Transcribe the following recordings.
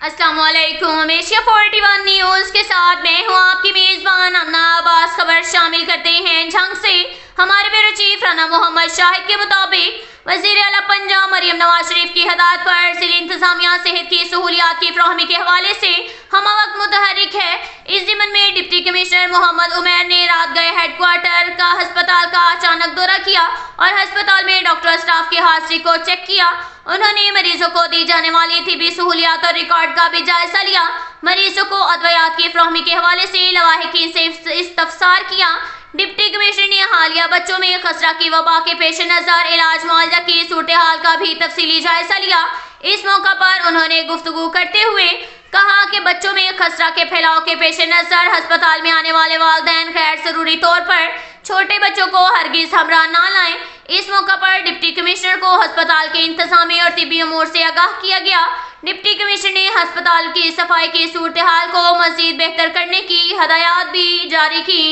अस्सलाम वालेकुम। Asia 41 news के साथ मैं हूँ आपकी मेज़बान अमना अब्बास। खबर शामिल करते हैं झंग से। हमारे ब्यूरो चीफ राना मोहम्मद शाहिद के मुताबिक वज़ीर आला पंजाब मरियम नवाज शरीफ की हदायत पर ज़िला इंतज़ामिया सेहत की सहूलियात की फ़राहमी के हवाले से हम वक्त मुतहरिक है। इस ज़िम्न में डिप्टी कमिश्नर मोहम्मद उमैर ने रात गए हेडक्वार्टर का अस्पताल का अचानक दौरा किया और अस्पताल में डॉक्टर स्टाफ की हाजिरी को चेक किया। उन्होंने मरीजों को दी जाने वाली तिबी सहूलियात और रिकॉर्ड का भी जायजा लिया। मरीजों को अद्वियात की फ़राहमी के हवाले से लवाहिकीन से इस्तफसार किया। डिप्टी कमिश्नर ने हालिया बच्चों में खसरा की वबा के पेश नज़र इलाज मुआवजा की सूरत हाल का भी तफसीली जायजा लिया। इस मौका पर उन्होंने गुफ्तगू करते हुए कहा कि बच्चों में खसरा के फैलाव के पेश नज़र अस्पताल में आने वाले वालिदैन गैर ज़रूरी तौर पर छोटे बच्चों को हरगिज़ हमरा ना लाएं। इस मौका पर डिप्टी कमिश्नर को अस्पताल के इंतजामी और तिबी अमूर से आगाह किया गया। डिप्टी कमिश्नर ने अस्पताल की सफाई की सूरत हाल को मज़ीद बेहतर करने की हदायत भी जारी की।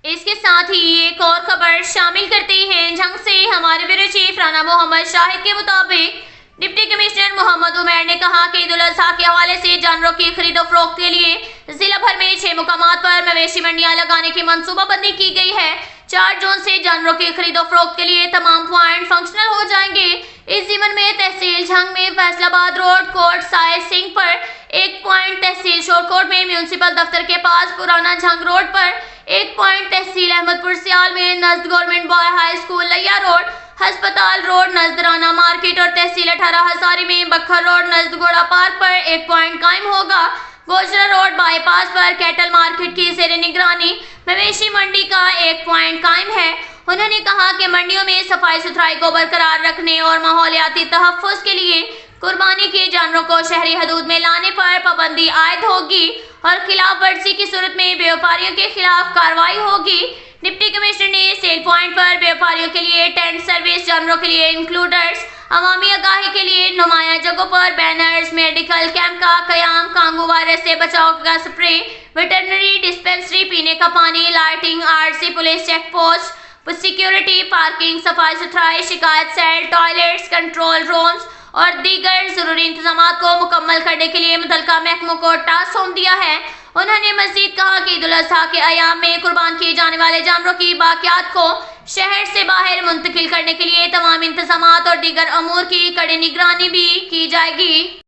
इसके साथ ही एक और खबर शामिल करते हैं झंग से। हमारे ब्यूरो चीफ राना मोहम्मद शाहिद के मुताबिक डिप्टी कमिश्नर मोहम्मद उमैर ने कहा कि ईद उल अज़हा के हवाले से जानवरों की खरीदो फरोख्त के लिए जिला भर में 6 मुकामात पर मवेशी मंडियां लगाने की मंसूबाबंदी की गई है। 4 जून से जानवरों की खरीदो फरोख्त के लिए तमाम पॉइंट फंक्शनल हो जाएंगे। इस ज़िम्न में तहसील झंग में फैसलाबाद रोड कोट साहिब सिंह पर एक पॉइंट, तहसील शोरकोट में म्यूनसिपल दफ्तर के पास पुराना झंग रोड पर एक पॉइंट, तहसील अहमदपुर सियाल में नज़द गवर्नमेंट बॉय हाई स्कूल लिया रोड, अस्पताल रोड नजदराना मार्केट और तहसील 18 हजारी में बखर रोड नजद घोड़ा पार्क पर एक पॉइंट कायम होगा। गोजरा रोड बाईपास पर कैटल मार्केट की ज़ेर निगरानी मवेशी मंडी का एक पॉइंट कायम है। उन्होंने कहा कि मंडियों में सफाई सुथराई को बरकरार रखने और माहौलियाती तहफ़्फ़ुज़ के लिए कुर्बानी के जानवरों को शहरी हदूद में लाने पर पाबंदी आयद होगी और खिलाफ वर्जी की सूरत में व्यापारियों के खिलाफ कार्रवाई होगी। डिप्टी कमिश्नर ने सेल पॉइंट पर व्यापारियों के लिए टेंट सर्विस, जानवरों के लिए इंक्लूडर्स, अवामी आगाही के लिए नुमाया जगहों पर बैनर्स, मेडिकल कैंप का कयाम, कांगू वायरस से बचाव का स्प्रे, वेटरनरी डिस्पेंसरी, पीने का पानी, lighting, RC, police check post, security, parking, सफाई सुथराई, शिकायत सेल, टॉयलेट्स, कंट्रोल रूम्स और दीगर जरूरी इंतजामात को मुकम्मल करने के लिए मुतल्लिका महकमों को टास्क सौंप दिया है। उन्होंने मजीद कहा कि ईद उल अज़हा के अयाम में कुर्बान किए जाने वाले जानवरों की बाकियात को शहर से बाहर मुंतकिल करने के लिए तमाम इंतजामात और दीगर अमूर की कड़ी निगरानी भी की जाएगी।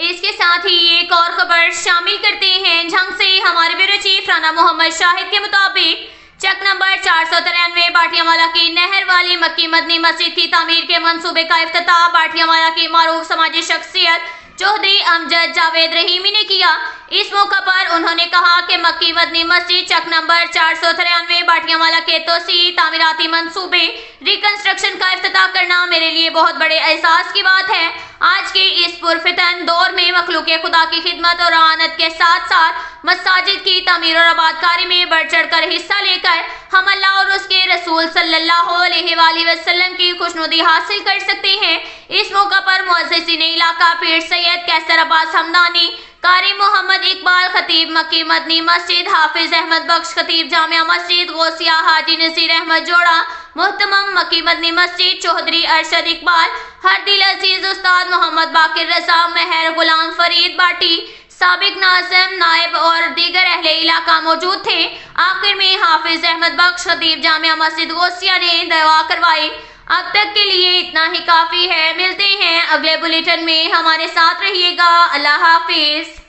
इसके साथ ही एक और खबर शामिल करते हैं झंग से। हमारे ब्यूरो चीफ राना मोहम्मद शाहिद के मुताबिक चक नंबर 493 बाटियावाला की नहर वाली मक्की मदनी मस्जिद की तामीर के मंसूबे का इफ्तिताह बाटियावाला की मारूफ समाजी शख्सियत चौधरी अमजद जावेद रहीमी ने किया। इस मौका पर उन्होंने कहा कि मक्की मदनी मस्जिद चक नंबर 493 बाटियावाला के तोसी तामीराती मंसूबे रिकंस्ट्रक्शन का इफ्तिताह करना मेरे लिए बहुत बड़े एहसास की बात है। आज के इस पुरफितन दौर में मखलूक खुदा की खिदमत और आनत के साथ साथ मसाजिद की तामीर और आबादकारी में बढ़ चढ़ कर हिस्सा लेकर हम अल्लाह और उसके रसूल सल्लल्लाहु अलैहि वसल्लम की खुशनुदी हासिल कर सकते हैं। इस मौका पर मुअज़्ज़िज़ीन इलाका पीर सैयद कैसर अब्बास हमदानी, कारी मोहम्मद इकबाल खतीब मक्की मदनी मस्जिद, हाफिज अहमद बख्श खतीब जामिया मस्जिद, गौसिया हाजी नसीर अहमद जोड़ा मुहतमम मक्की मदनी मस्जिद, चौधरी अरशद इकबाल, हरदिल अजीज उस्ताद मोहम्मद बाकिर रजा, मेहर गुलाम फरीद बाटी, साबिक नाज़िम नायब और दीगर अहले इलाका मौजूद थे। आखिर में हाफिज अहमद बख्श खतीब जामिया मस्जिद गौसिया ने दुआ करवाई। अब तक के लिए इतना ही काफ़ी है। मिलते हैं अगले बुलेटिन में, हमारे साथ रहिएगा। अल्लाह हाफिज।